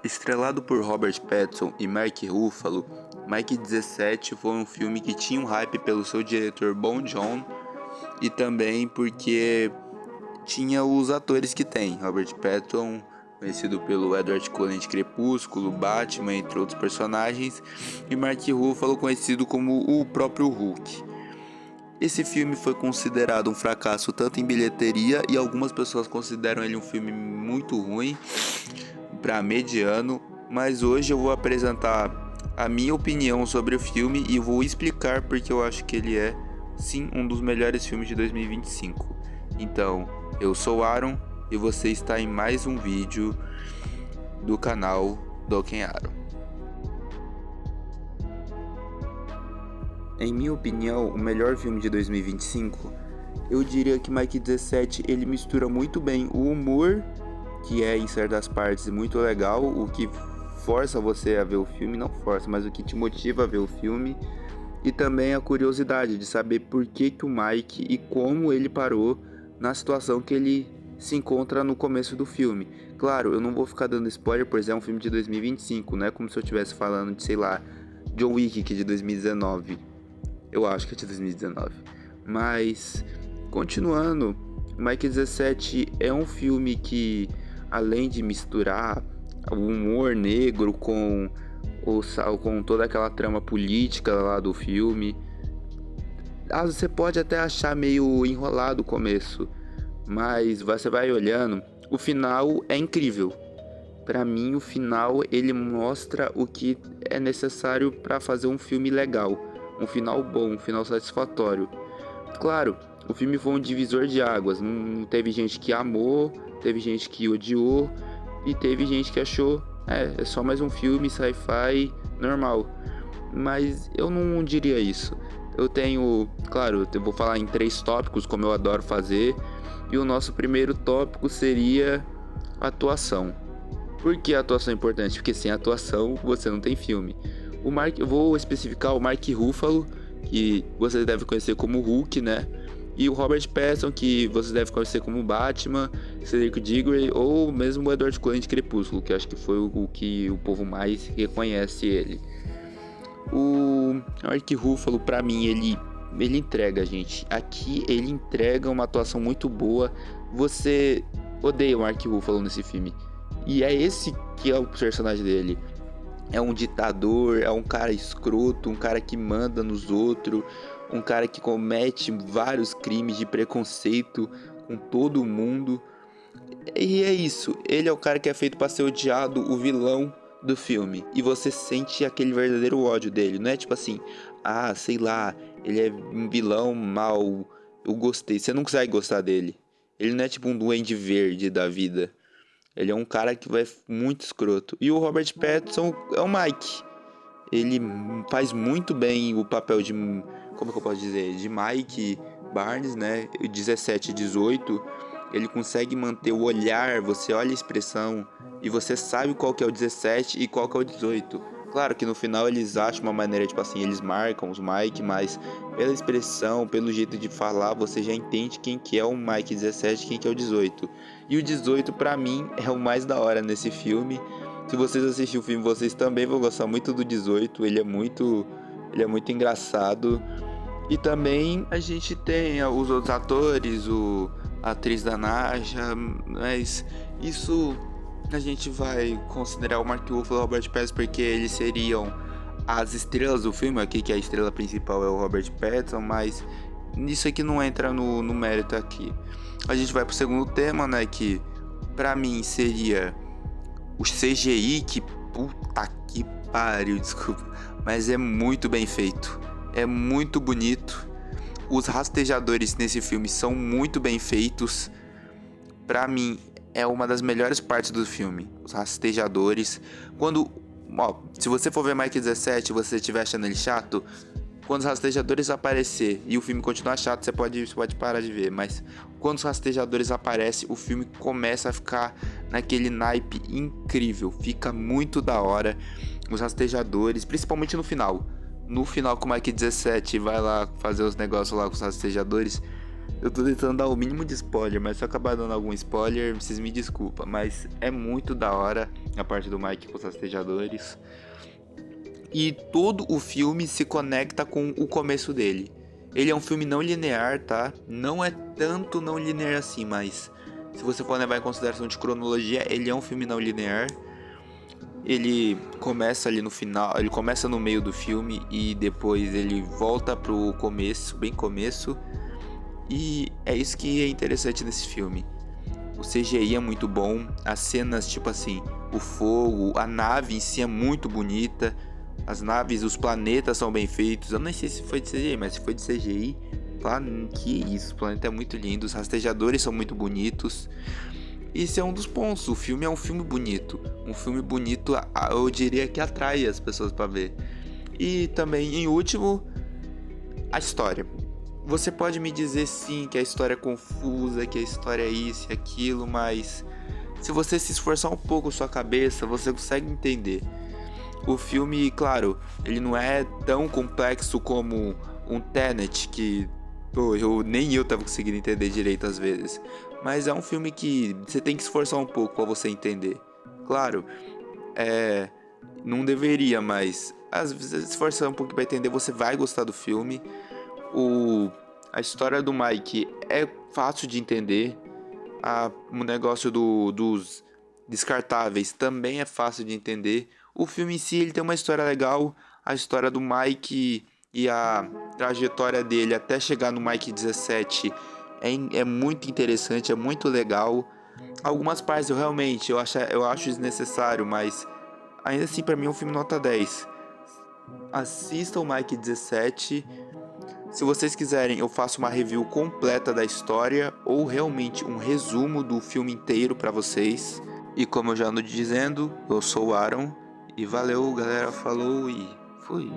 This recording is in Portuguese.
Estrelado por Robert Pattinson e Mark Ruffalo, Mike 17 foi um filme que tinha um hype pelo seu diretor Bong Joon e também porque tinha os atores que tem. Robert Pattinson, conhecido pelo Edward Cullen de Crepúsculo, Batman, entre outros personagens, e Mark Ruffalo, conhecido como o próprio Hulk. Esse filme foi considerado um fracasso tanto em bilheteria e algumas pessoas consideram ele um filme muito ruim, para mediano, mas hoje eu vou apresentar a minha opinião sobre o filme e vou explicar porque eu acho que ele é, sim, um dos melhores filmes de 2025. Então, eu sou Aaron e você está em mais um vídeo do canal Doken Aaron. Em minha opinião, o melhor filme de 2025, eu diria que Mike 17 ele mistura muito bem o humor, que é em certas partes muito legal, o que força você a ver o filme, não força, mas o que te motiva a ver o filme, e também a curiosidade de saber por que o Mike e como ele parou na situação que ele se encontra no começo do filme. Claro, eu não vou ficar dando spoiler, pois é um filme de 2025, não é como se eu estivesse falando de, sei lá, John Wick, que é de 2019. Eu acho que é de 2019. Mas, continuando, Mike 17 é um filme que, além de misturar o humor negro com toda aquela trama política lá do filme, você pode até achar meio enrolado o começo, mas você vai olhando, o final é incrível. Pra mim, o final ele mostra o que é necessário para fazer um filme legal, um final bom, um final satisfatório. Claro, o filme foi um divisor de águas. Não teve gente que amou, teve gente que odiou e teve gente que achou é só mais um filme sci-fi normal. Mas eu não diria isso. Eu tenho, claro, eu vou falar em 3 tópicos, como eu adoro fazer. E o nosso primeiro tópico seria atuação. Por que a atuação é importante? Porque sem atuação você não tem filme. Eu vou especificar o Mark Ruffalo, que você deve conhecer como Hulk, né? E o Robert Pattinson, que você deve conhecer como Batman, Cedric Diggory ou mesmo o Edward Cullen de Crepúsculo, que acho que foi o que o povo mais reconhece ele. O Mark Ruffalo, pra mim, ele entrega, gente. Aqui ele entrega uma atuação muito boa. Você odeia o Mark Ruffalo nesse filme. E é esse que é o personagem dele. É um ditador, é um cara escroto, um cara que manda nos outros, um cara que comete vários crimes de preconceito com todo mundo. E é isso, ele é o cara que é feito pra ser odiado, o vilão do filme. E você sente aquele verdadeiro ódio dele, não é tipo assim, sei lá, ele é um vilão mau, eu gostei. Você não consegue gostar dele. Ele não é tipo um duende verde da vida. Ele é um cara que vai muito escroto. E o Robert Pattinson é o Mike. Ele faz muito bem o papel de, como que eu posso dizer, de Mike Barnes, né? 17 e 18. Ele consegue manter o olhar, você olha a expressão e você sabe qual que é o 17 e qual que é o 18. Claro que no final eles acham uma maneira, tipo assim, eles marcam os Mike, mas pela expressão, pelo jeito de falar, você já entende quem que é o Mike 17 e quem que é o 18. E o 18 pra mim é o mais da hora nesse filme. Se vocês assistirem o filme, vocês também vão gostar muito do 18, ele é muito engraçado. E também a gente tem os outros atores, a atriz da Naja, mas isso a gente vai considerar o Mark Ruffalo e o Robert Pattinson porque eles seriam as estrelas do filme. Aqui que a estrela principal é o Robert Pattinson, mas isso aqui não entra no mérito aqui. A gente vai pro segundo tema, né, que pra mim seria o CGI, que puta que pariu, desculpa, mas é muito bem feito, é muito bonito. Os rastejadores nesse filme são muito bem feitos. Pra mim, é uma das melhores partes do filme. Os rastejadores. Se você for ver Mike 17 e você estiver achando ele chato, quando os rastejadores aparecer e o filme continuar chato, você pode parar de ver. Mas quando os rastejadores aparecem, o filme começa a ficar naquele naipe incrível. Fica muito da hora. Os rastejadores, principalmente no final. No final, que o Mike 17 vai lá fazer os negócios lá com os rastejadores, Eu tô tentando dar o mínimo de spoiler, mas se eu acabar dando algum spoiler, vocês me desculpam. Mas é muito da hora a parte do Mike com os rastejadores. E todo o filme se conecta com o começo dele. Ele é um filme não linear, tá? Não é tanto não linear assim, mas se você for levar em consideração de cronologia, ele é um filme não linear. Ele começa ali no final, ele começa no meio do filme e depois ele volta pro começo, bem começo. E é isso que é interessante nesse filme. O CGI é muito bom, as cenas, tipo assim, o fogo, a nave em si é muito bonita. As naves, os planetas são bem feitos. Eu não sei se foi de CGI, mas se foi de CGI, que isso, o planeta é muito lindo, os rastejadores são muito bonitos. Isso é um dos pontos, o filme é um filme bonito. Um filme bonito, eu diria que atrai as pessoas pra ver. E também, em último, a história. Você pode me dizer sim que a história é confusa, que a história é isso e aquilo, mas se você se esforçar um pouco sua cabeça, você consegue entender. O filme, claro, ele não é tão complexo como um Tenet, que nem eu tava conseguindo entender direito às vezes. Mas é um filme que você tem que se esforçar um pouco pra você entender. Claro, não deveria, mas às vezes se esforçar um pouco pra entender, você vai gostar do filme. A história do Mike é fácil de entender. O negócio dos descartáveis também é fácil de entender. O filme em si ele tem uma história legal. A história do Mike e a trajetória dele até chegar no Mike 17 é muito interessante, é muito legal. Algumas partes eu acho desnecessário, mas ainda assim pra mim é um filme nota 10. Assista o Mike 17. Se vocês quiserem, eu faço uma review completa da história ou realmente um resumo do filme inteiro pra vocês. E como eu já ando dizendo, eu sou o Aaron e valeu, galera, falou e fui.